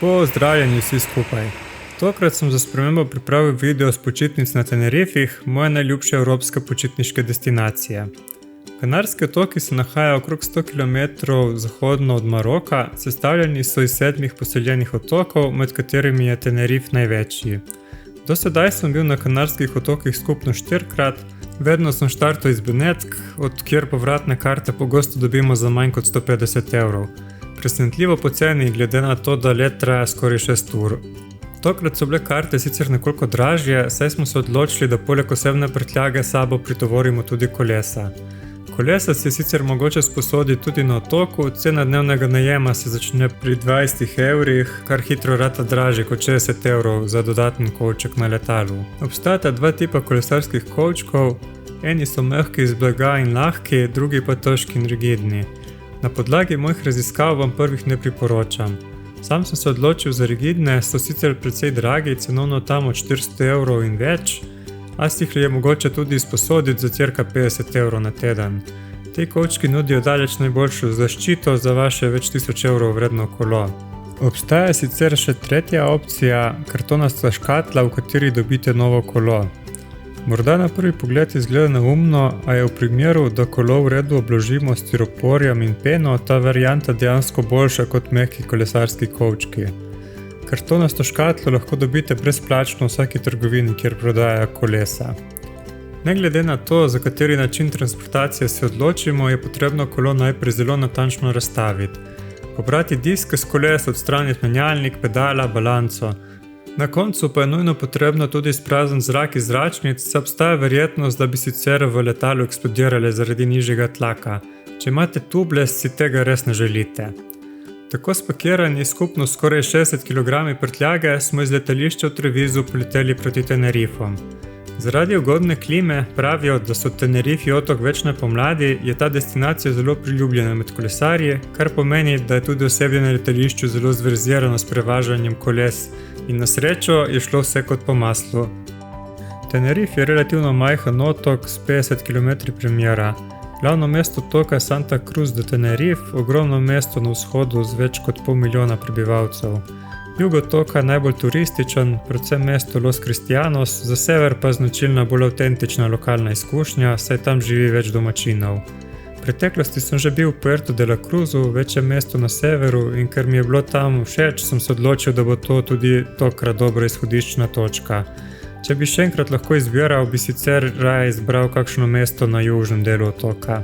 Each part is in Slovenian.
Pozdravljeni vsi skupaj. Tokrat sem za spremembo pripravil video s počitnic na Tenerifih, moje najljubše evropske počitniške destinacije. Kanarski otoki se nahajajo okrog 100 km zahodno od Maroka, sestavljeni so iz 7 poseljenih otokov, med katerimi je Tenerif največji. Do sedaj sem bil na Kanarskih otokih skupno 4-krat, vedno sem štartal iz Benetk, od kjer povratne karte pogosto dobimo za manj kot 150 evrov. Presenetljivo poceni glede na to, da let traja skoraj 6 ur. Tokrat so bile karte sicer nekoliko dražje, saj smo se odločili, da poleg osebne prtljage s sabo pritovorimo tudi kolesa. Kolesa si je sicer mogoče sposoditi tudi na otoku, cena dnevnega najema se začne pri 20 evrih, kar hitro rata dražje kot 60 evrov za dodaten kovček na letalu. Obstajata dva tipa kolesarskih kovčkov, eni so mehki iz blaga in lahki, drugi pa težki in rigidni. Na podlagi mojih raziskav vam prvih ne priporočam. Sam sem se odločil za rigidne, so sicer precej dragi, cenovno tam od 400 evrov in več, a si jih je mogoče tudi izposoditi za cirka 50 evrov na teden. Ti kovčki nudijo daleč najboljšo zaščito za vaše več tisoč evrov vredno kolo. Obstaja sicer še tretja opcija, kartonasta škatla, v kateri dobite novo kolo. Morda na prvi pogled izgleda neumno, a je v primeru, da kolo v redu obložimo s stiroporjem in peno, ta varianta dejansko boljša kot mehki kolesarski kovčki. Kartonasto škatlo lahko dobite brezplačno v vsaki trgovini, kjer prodajajo kolesa. Ne glede na to, za kateri način transportacije se odločimo, je potrebno kolo najprej zelo natančno razstaviti. Pobrati diske s koles, odstraniti menjalnik, pedala, balanco. Na koncu pa je nujno potrebno tudi izprazniti zrak iz zračnic, saj obstaja verjetnost, da bi sicer v letalu eksplodirale zaradi nižjega tlaka. Če imate tubeless, si tega res ne želite. Tako spakirani skupno skoraj 60 kg prtljage smo iz letališča v Trevisu poleteli proti Tenerifom. Zaradi ugodne klime, pravijo, da so Tenerifi otok večne pomladi, je ta destinacija zelo priljubljena med kolesarji, kar pomeni, da je tudi osebje na letališču zelo zverzirano s prevažanjem koles in na srečo je šlo vse kot po maslu. Tenerif je relativno majhen otok s 50 km premjera. Glavno mesto otoka je Santa Cruz de Tenerife, ogromno mesto na vzhodu z več kot pol milijona prebivalcev. Jug otoka je najbolj turističen, predvsem mesto Los Cristianos, za sever pa značilna bolj avtentična lokalna izkušnja, saj tam živi več domačinov. V preteklosti sem že bil v Puerto de la Cruzu, večje mesto na severu, in ker mi je bilo tam všeč, sem se odločil, da bo to tudi tokrat dobra izhodiščna točka. Če bi še enkrat lahko izbiral, bi sicer raje izbral kakšno mesto na južnem delu otoka.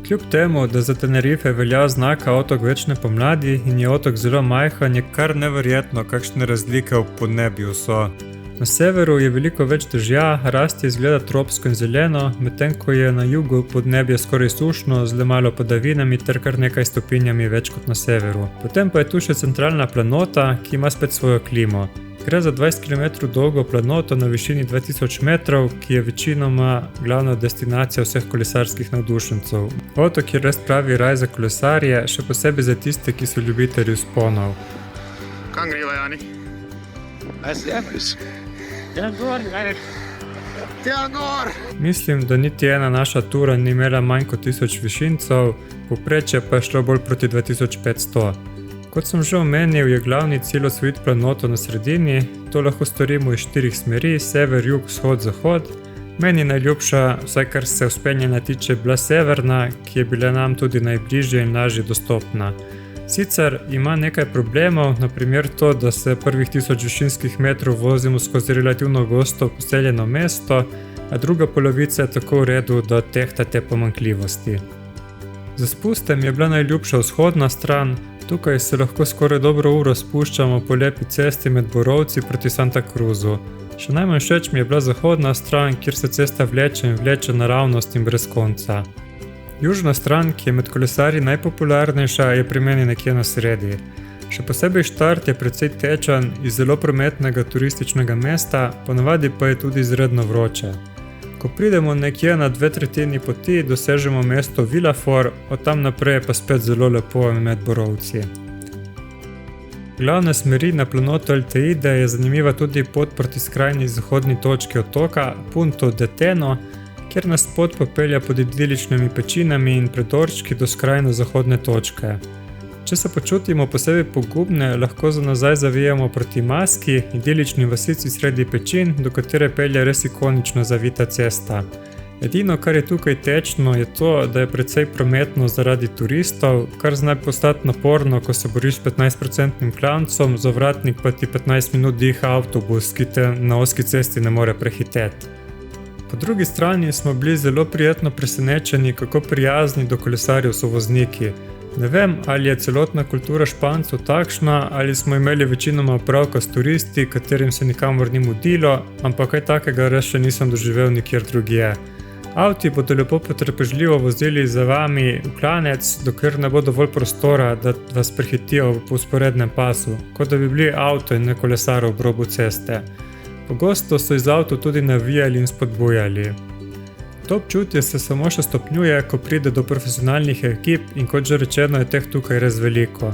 Kljub temu, da za Tenerife velja znaka otok večne pomladi in je otok zelo majhen, je kar neverjetno, kakšne razlike v podnebju so. Na severu je veliko več dežja, rast izgleda tropsko in zeleno, medtem ko je na jugu podnebje skoraj sušno, z le malo padavinami ter kar nekaj stopinjami več kot na severu. Potem pa je tu še centralna planota, ki ima spet svojo klimo. Gre za 20 km dolgo planoto na višini 2000 metrov, ki je večinoma glavna destinacija vseh kolesarskih navdušencev. Otok je res pravi raj za kolesarje, še posebej za tiste, ki so ljubitelji vzponov. Kam greva, Jani? Tja gor! Mislim, da niti ena naša tura ni imela manj kot 1000 višincev, povprečje pa je šlo bolj proti 2500. Kot sem že omenil, je glavni cilj osvojiti planoto na sredini, to lahko storimo iz 4 smeri, sever, jug, vzhod, zahod. Meni najljubša, vsaj kar se vzpenjanja tiče, bila severna, ki je bila nam tudi najbližje in lažje dostopna. Sicer ima nekaj problemov, na primer to, da se prvih 1000 višinskih metrov vozimo skozi relativno gosto poseljeno mesto, a druga polovica je tako v redu, da odtehta te pomanjkljivosti. Za spustem je bila najljubša vzhodna stran. Tukaj se lahko skoraj dobro uro spuščamo po lepi cesti med borovci proti Santa Cruzu. Še najmanj všeč mi je bila zahodna stran, kjer se cesta vleče in vleče naravnost in brez konca. Južna stran, ki je med kolesarji najpopularnejša, je pri meni nekje na sredi. Še posebej štart je precej tečen iz zelo prometnega turističnega mesta, ponavadi pa je tudi izredno vroče. Ko pridemo nekje na 2/3 poti, dosežemo mesto Villafort, od tam naprej je pa spet zelo lepo med borovci. Glavne smeri na planotu El Teide je zanimiva tudi pot proti skrajni zahodni točki otoka Punto de Teno, kjer nas pot popelja pod idiličnimi pečinami in predorčki do skrajno zahodne točke. Če se počutimo posebej pogubne, lahko za nazaj zavijemo proti Maski, idilični vasici sredi pečin, do katere pelje res ikonično zavita cesta. Edino, kar je tukaj tečno, je to, da je precej prometno zaradi turistov, kar zna postati naporno, ko se boriš s 15% klancem, za ovratnik pa ti 15 minut diha avtobus, ki te na ozki cesti ne more prehiteti. Po drugi strani smo bili zelo prijetno presenečeni, kako prijazni do kolesarjev so vozniki. Ne vem, ali je celotna kultura Špancev takšna, ali smo imeli večinoma opravka s turisti, katerim se nikamor ni mudilo, ampak kaj takega res še nisem doživel nikjer drugje. Avti bodo lepo potrpežljivo vozili za vami v klanec, dokler ne bo dovolj prostora, da vas prehitijo po vzporednem pasu, kot da bi bili avto in ne kolesar ob robu ceste. Pogosto so iz avtov tudi navijali in spodbujali. To občutje se samo še stopnjuje, ko pride do profesionalnih ekip in kot že rečeno je teh tukaj res veliko.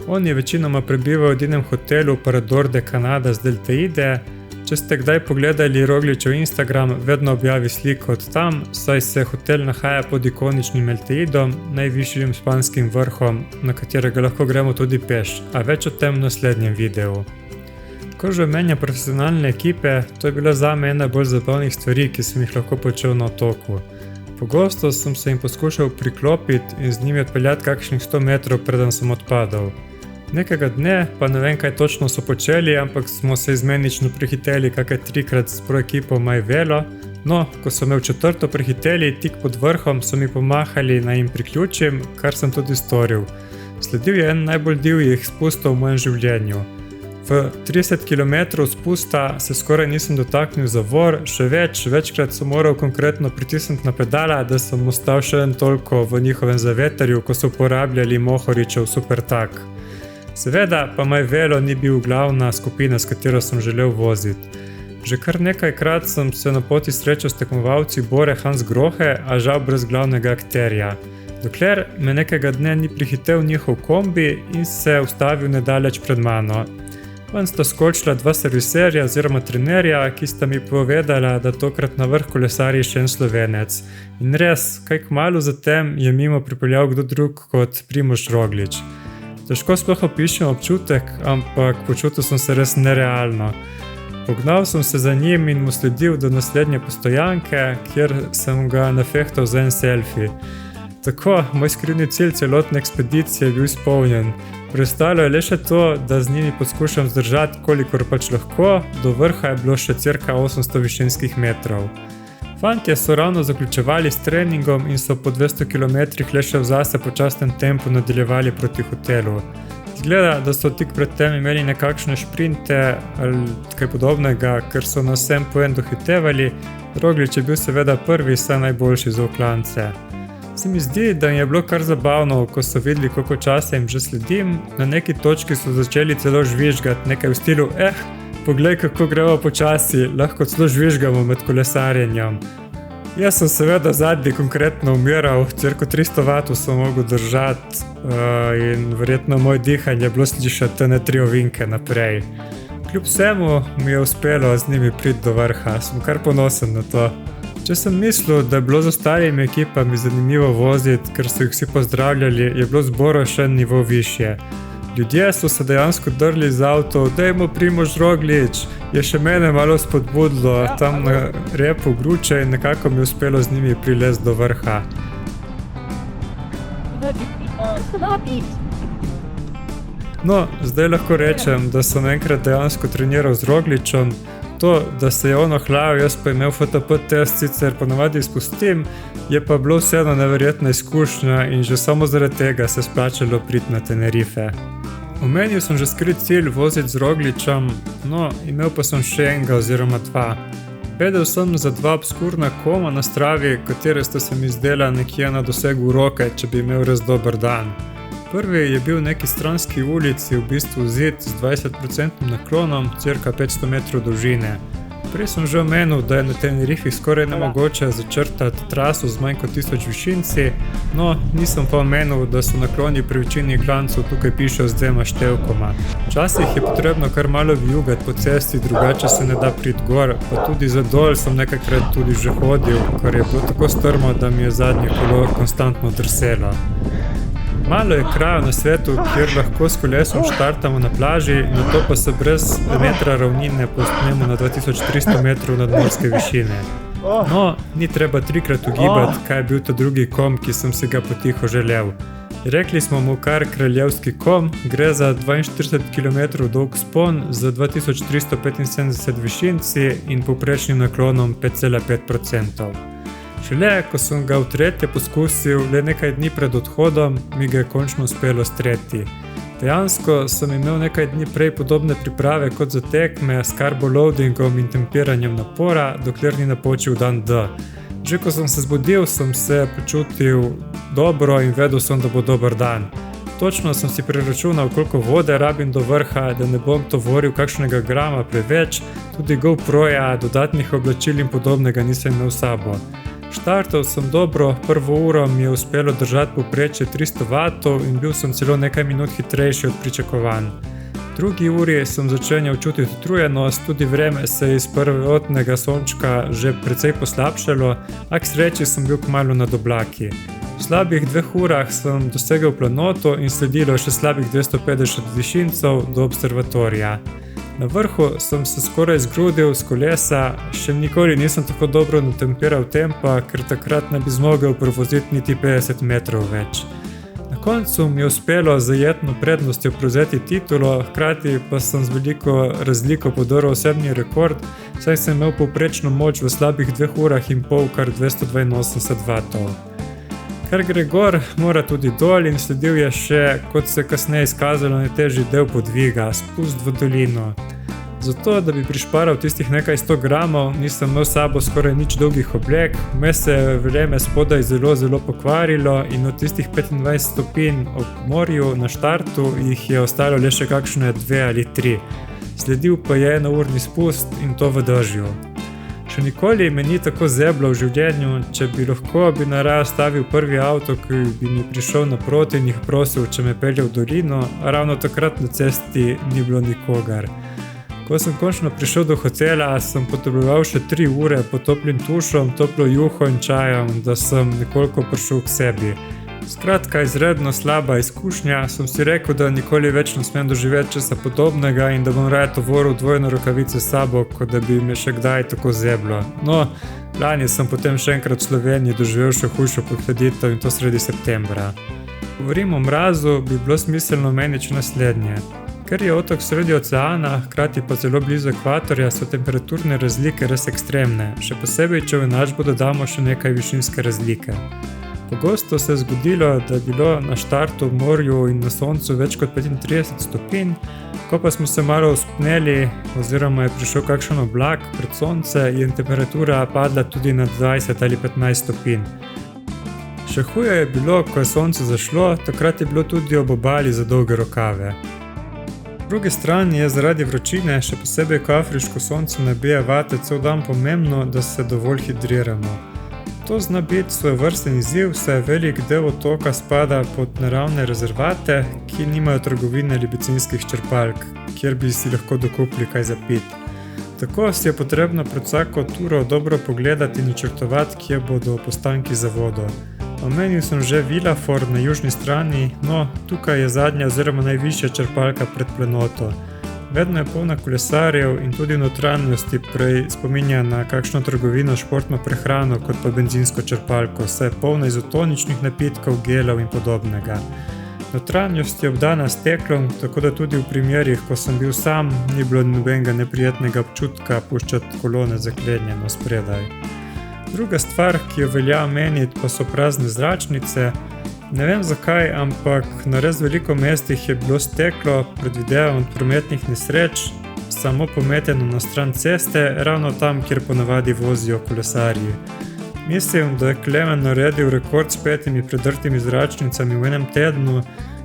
Oni večinoma prebivajo v edinem hotelu Parador de Canada z Del Teide. Če ste kdaj pogledali Rogličev Instagram, vedno objavi sliko od tam, saj se hotel nahaja pod ikoničnim El Teidom, najvišjim španskim vrhom, na katerega lahko gremo tudi peš, a več o tem v naslednjem videu. Ko že omenjam profesionalne ekipe, to je bila zame ena bolj zabavnih stvari, ki sem jih lahko počel na otoku. Pogosto sem se jim poskušal priklopiti in z njimi odpeljati kakšnih 100 metrov, preden sem odpadal. Nekega dne, pa ne vem kaj točno so počeli, ampak smo se izmenično prehiteli kakaj 3-krat s proekipo My Velo. No, ko so me v četrto prehiteli, tik pod vrhom, so mi pomahali, naj jim priključim, kar sem tudi storil. Sledil je en najbolj divjih spustov v mojem življenju. V 30 km spusta se skoraj nisem dotaknil zavor, še večkrat sem moral konkretno pritisniti na pedala, da sem ostal še en toliko v njihovem zavetrju, ko so uporabljali Mohoričev Supertak. Seveda pa My Velo ni bil glavna skupina, s katero sem želel voziti. Že kar nekajkrat sem se na poti srečal s tekmovalci Bore Hansgrohe, a žal brez glavnega akterja. Dokler me nekega dne ni prihitev njihov kombi in se ustavil nedaleč pred mano. Ven sta skočila 2 serviserja oziroma trenerja, ki sta mi povedala, da tokrat na vrh kolesari še en Slovenec. In res, kaj kmalu zatem je mimo pripeljal kdo drug kot Primož Roglič. Težko sploh opišem občutek, ampak počutil sem se res nerealno. Pognal sem se za njim in mu sledil do naslednje postojanke, kjer sem ga nafehtal za en selfie. Tako, moj skrivni cilj celotne ekspedicije je bil izpolnjen. Preostalo je le še to, da z njimi poskušam zdržati, kolikor pač lahko, do vrha je bilo še cirka 800 višinskih metrov. Fantje so ravno zaključevali s treningom in so po 200 km le še v zase počasnem tempu nadaljevali proti hotelu. Izgleda, da so tik pred tem imeli nekakšne šprinte ali kaj podobnega, ker so nas vsem po en dohitevali. Roglič je bil seveda prvi, saj najboljši za oklance. Se mi zdi, da mi je bilo kar zabavno, ko so videli, koliko časa jim že sledim. Na neki točki so začeli celo žvižgati, nekaj v stilu, poglej, kako gremo počasi, lahko celo žvižgamo med kolesarjenjem. Jaz sem seveda zadnji konkretno umiral, cirka 300 vatov sem mogel držati in verjetno moje dihanje je bilo slišati te 3 ovinke naprej. Kljub vsemu mi je uspelo z njimi priti do vrha, sem kar ponosen na to. Če sem mislil, da je bilo z ostalimi ekipami zanimivo voziti, ker so jih vsi pozdravljali, je bilo zboro še en nivo višje. Ljudje so se dejansko drli iz avtov, dajmo Primož Roglič, je še mene malo spodbudilo tam na repu gruče in nekako mi je uspelo z njimi prilesti do vrha. No, zdaj lahko rečem, da sem enkrat dejansko treniral z Rogličem. To, da se je on ohlajal, jaz pa imel FTP test, sicer ponavadi izpustim, je pa bilo vseeno neverjetna izkušnja in že samo zaradi tega se splačalo priti na Tenerife. Omenil sem že skrit cilj voziti z Rogličem, no, imel pa sem še enega oziroma 2. Vedel sem za 2 obskurna koma na Stravi, katere sta se mi zdela nekje na dosegu roke, če bi imel res dober dan. Prvi je bil v neki stranski ulici, v bistvu zid z 20% naklonom, cirka 500 metrov dolžine. Prej sem že omenil, da je na Tenerifih skoraj nemogoče začrtati traso z manj kot 1000 višinci, no, nisem pa omenil, da so nakloni pri večini klancev tukaj pišejo z 2 števkoma. Včasih je potrebno kar malo vijugati po cesti, drugače se ne da priti gor, pa tudi za dol sem nekajkrat tudi že hodil, kar je bilo tako strmo, da mi je zadnje kolo konstantno drselo. Malo je krajev na svetu, kjer lahko s kolesom štartamo na plaži, nato pa se brez metra ravnine povzpnemo na 2300 metrov nadmorske višine. No, ni treba trikrat ugibati, kaj je bil to drugi kom, ki sem si ga potiho želel. Rekli smo mu kar kraljevski kom, gre za 42 km dolg spon z 2375 višinci in povprečnim naklonom 5,5%. Šele, ko sem ga v tretje poskusil, le nekaj dni pred odhodom, mi ga je končno uspelo streti. Dejansko sem imel nekaj dni prej podobne priprave kot za tekme s carboloadingom in tempiranjem napora, dokler ni napočil dan D. Že ko sem se zbudil, sem se počutil dobro in vedel sem, da bo dober dan. Točno sem si preračunal, koliko vode rabim do vrha, da ne bom tovoril kakšnega grama preveč, tudi GoPro-ja, dodatnih oblačil in podobnega nisem imel s sabo. Štartal sem dobro, prvo uro mi je uspelo držati povprečje 300 W in bil sem celo nekaj minut hitrejši od pričakovanj. V drugi uri sem začenjal čutiti utrujenost, tudi vreme se je iz prvotnega sončka že precej poslabšalo, a k sreči sem bil kmalu nad oblaki. V slabih 2 urah sem dosegel planoto in sledilo še slabih 250 višincev do observatorija. Na vrhu sem se skoraj zgrudil z kolesa, še nikoli nisem tako dobro natempiral tempa, ker takrat ne bi zmogel prevoziti niti 50 metrov več. Na koncu mi je uspelo z zajetno prednostjo prevzeti titulo, hkrati pa sem z veliko razliko podoril osebni rekord, saj sem imel povprečno moč v slabih 2 urah in pol kar 282 W. Ker gre gor, mora tudi dol in sledil je še, kot se kasneje izkazalo, najtežji del podviga, spust v dolino. Zato, da bi prišparal tistih nekaj 100 gramov, nisem imel s sabo skoraj nič dolgih oblek, vmes se je vreme spodaj zelo pokvarilo in od tistih 25 stopinj ob morju na štartu jih je ostalo le še kakšne 2 ali 3. Sledil pa je 1-urni spust in to v dežju. Še nikoli me ni tako zeblo v življenju, če bi lahko, bi najraje stavil prvi avto, ki bi mi prišel naproti in jih prosil, če me pelje v dolino, a ravno takrat na cesti ni bilo nikogar. Ko sem končno prišel do hotela, sem potreboval še 3 ure pod toplim tušom, toplo juho in čajem, da sem nekoliko prišel k sebi. Skratka, izredno slaba izkušnja, sem si rekel, da nikoli več ne smem doživeti česa podobnega in da bom raje tovoril dvojne rokavice s sabo, kot da bi me še kdaj tako zeblo. No, lani sem potem še enkrat v Sloveniji doživel še hujšo podhladitev in to sredi septembra. Govorim o mrazu, bi bilo smiselno omeniti naslednje. Ker je otok sredi oceana, hkrati pa zelo blizu ekvatorja, so temperaturne razlike res ekstremne, še posebej, če v enačbo dodamo še nekaj višinske razlike. Pogosto se je zgodilo, da je bilo na štartu v morju in na soncu več kot 35 stopinj, ko pa smo se malo vzpneli oziroma je prišel kakšen oblak pred sonce in temperatura padla tudi na 20 ali 15 stopinj. Še huje je bilo, ko je sonce zašlo, takrat je bilo tudi ob obali za dolge rokave. Po drugi strani je zaradi vročine, še posebej ko afriško sonce nabija vate cel dan, pomembno, da se dovolj hidriramo. To zna biti svojevrsten izziv, saj velik del otoka spada pod naravne rezervate, ki nimajo trgovine ali bencinskih črpalk, kjer bi si lahko dokupili kaj za piti. Tako si je potrebno pred vsako turo dobro pogledati in načrtovati, kje bodo postanki za vodo. Omenil sem že Villafort na južni strani, no, tukaj je zadnja oziroma najvišja črpalka pred planoto. Vedno je polna kolesarjev in tudi notranjosti prej spominja na kakšno trgovino športno prehrano kot pa benzinsko črpalko, saj je polna izotoničnih napitkov, gelov in podobnega. Notranjost je obdana s steklom, tako da tudi v primerih, ko sem bil sam, ni bilo nobenega neprijetnega občutka puščati kolone zaklenjeno spredaj. Druga stvar, ki jo velja omeniti, pa so prazne zračnice. Ne vem zakaj, ampak na res veliko mestih je bilo steklo, predvidevam od prometnih nesreč, samo pometeno na stran ceste, ravno tam, kjer ponavadi vozijo kolesarji. Mislim, da je Klemen naredil rekord s 5 predrtimi zračnicami v enem tednu,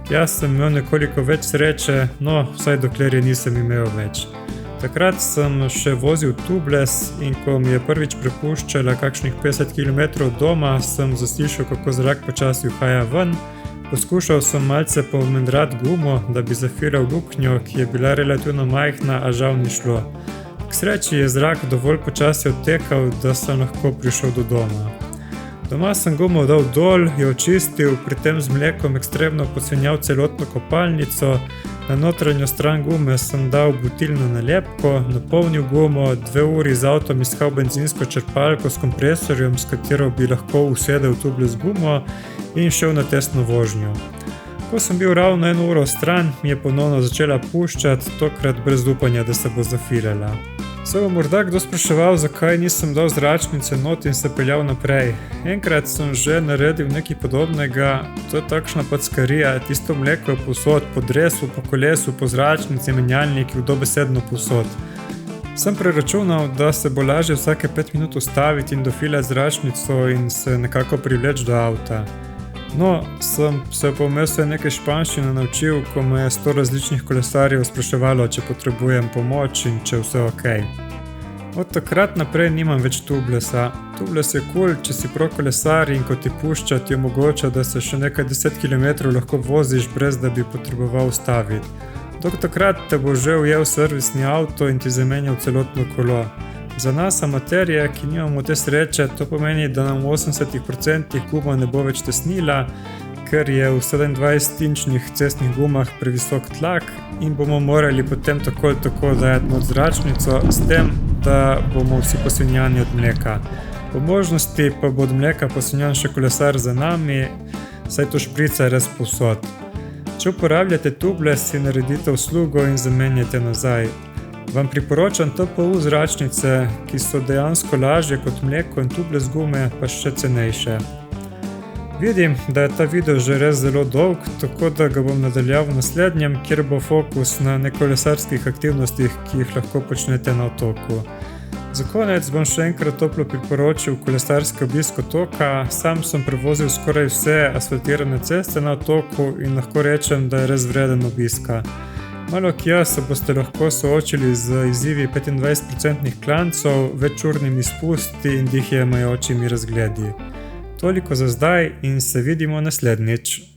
Jaz sem imel nekoliko več sreče, no, vsaj dokler je nisem imel več. Takrat sem še vozil tubeless in ko mi je prvič prepuščala kakšnih 50 km od doma, sem zaslišal, kako zrak počasi uhaja ven. Poskušal sem malce pomendrati gumo, da bi zafiral luknjo, ki je bila relativno majhna, a žal ni šlo. K sreči je zrak dovolj počasi odtekal, da sem lahko prišel do doma. Doma sem gumo dal dol, jo očistil, pri tem z mlekom ekstremno posvinjal celotno kopalnico, na notranjo stran gume sem dal butilno nalepko, napolnil gumo, 2 uri z avtom iskal bencinsko črpalko s kompresorjem, s katero bi lahko usedel tubeless gumo in šel na testno vožnjo. Ko sem bil ravno 1 uro stran, mi je ponovno začela puščati, tokrat brez upanja, da se bo zafilala. Se bo morda kdo spraševal, zakaj nisem dal zračnice not in se peljal naprej. Enkrat sem že naredil nekaj podobnega, to je takšna packarija, tisto mleko je povsod, po dresu, po kolesu, po zračnici, menjalniki, dobesedno povsod. Sem preračunal, da se bo lažje vsake 5 minut ustaviti in dofilati zračnico in se nekako privleči do avta. No, sem se pa vmes nekaj španščine naučil, ko me je 100 različnih kolesarjev spraševalo, če potrebujem pomoč in če vse okej. Od takrat naprej nimam več tubelessa. Tubeless je kul, če si pro kolesar in ko ti pušča, ti omogoča, da se še nekaj 10 km lahko voziš, brez da bi potreboval ustaviti. Do takrat te bo že ujel servisni avto in ti zamenjal celotno kolo. Za nas amaterje, ki nimamo te sreče, to pomeni, da nam v 80% guma ne bo več tesnila, ker je v 27-inčnih cestnih gumah previsok tlak in bomo morali potem tako ali tako dajati not zračnico, s tem, da bomo vsi posvinjani od mleka. Po možnosti pa bo od mleka posvinjan še kolesar za nami, saj to šprica res povsod. Če uporabljate tubeless, si naredite uslugo in zamenjate nazaj. Vam priporočam TPU zračnice, ki so dejansko lažje kot mleko in tubeless gume, pa še cenejše. Vidim, da je ta video že res zelo dolg, tako da ga bom nadaljeval v naslednjem, kjer bo fokus na nekolesarskih aktivnostih, ki jih lahko počnete na otoku. Za konec bom še enkrat toplo priporočil kolesarski obisk otoka. Sam sem prevozil skoraj vse asfaltirane ceste na otoku in lahko rečem, da je res vreden obiska. Malo kje se boste lahko soočili z izzivi 25% klancov, večurnimi spusti in dihjemajočimi razgledi. Toliko za zdaj in se vidimo naslednjič.